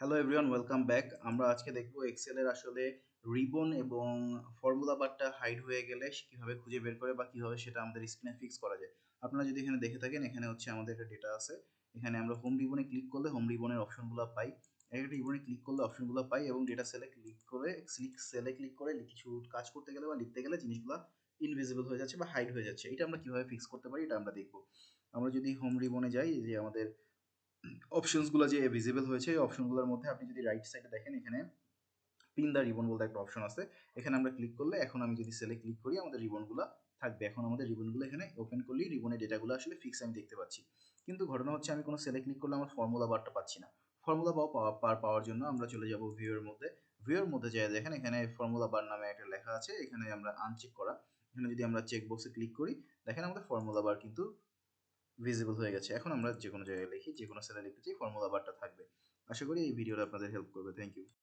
Hello everyone, welcome back. আমরা আজকে দেখবো এক্সেলের আসলে রিবন এবং ফর্মুলা বারটা হাইড হয়ে গেলে কিভাবে খুঁজে বের করে বা কিভাবে সেটা আমাদের স্ক্রিনে ফিক্স করা যায়। আপনারা যদি এখানে দেখে থাকেন, এখানে হচ্ছে আমাদের একটা ডেটা আছে। এখানে আমরা হোম রিবনে ক্লিক করলে হোম রিবনের অপশনগুলো পাই। একটা রিবনে ক্লিক করলে অপশনগুলো পাই এবং ডেটা সেলে ক্লিক করে কিছু কাজ করতে গেলে বা লিখতে গেলে জিনিসগুলো ইনভিজিবল হয়ে যাচ্ছে বা হাইড হয়ে যাচ্ছে। এটা আমরা কিভাবে ফিক্স করতে পারি এটা আমরা দেখবো। আমরা যদি হোম রিবনে যাই, যে আমাদের অপশনসগুলো যে ভিজিবল হয়েছে, এই অপশনগুলোর মধ্যে আপনি যদি রাইট সাইডে দেখেন, এখানে পিন দা রিবন বলতে একটা অপশন আছে। এখানে আমরা ক্লিক করলে এখন আমি যদি সেলে ক্লিক করি, আমাদের রিবনগুলো থাকবে। এখন আমাদের রিবনগুলো এখানে ওপেন করলেই রিবনের ডেটাগুলো আসলে ফিক্স আমি দেখতে পাচ্ছি। কিন্তু ঘটনা হচ্ছে আমি কোনো সেলে ক্লিক করলে আমার ফর্মুলা বারটা পাচ্ছি না। ফর্মুলা বার পাওয়ার জন্য আমরা চলে যাব ভিউয়ের মধ্যে। ভিউয়ের মধ্যে যাই, দেখেন এখানে ফর্মুলা বার নামে একটা লেখা আছে, এখানে আমরা আনচেক করা। এখানে যদি আমরা চেক বক্সে ক্লিক করি, দেখেন আমাদের ফর্মুলা বার কিন্তু ভিজিবল হয়ে গেছে। এখন আমরা যে কোনো জায়গায় লিখি, যে কোনো সেলে লিখতে চাই, ফর্মুলা বারটা থাকবে। আশা করি এই ভিডিওটা আপনাদের হেল্প করবে। Thank you.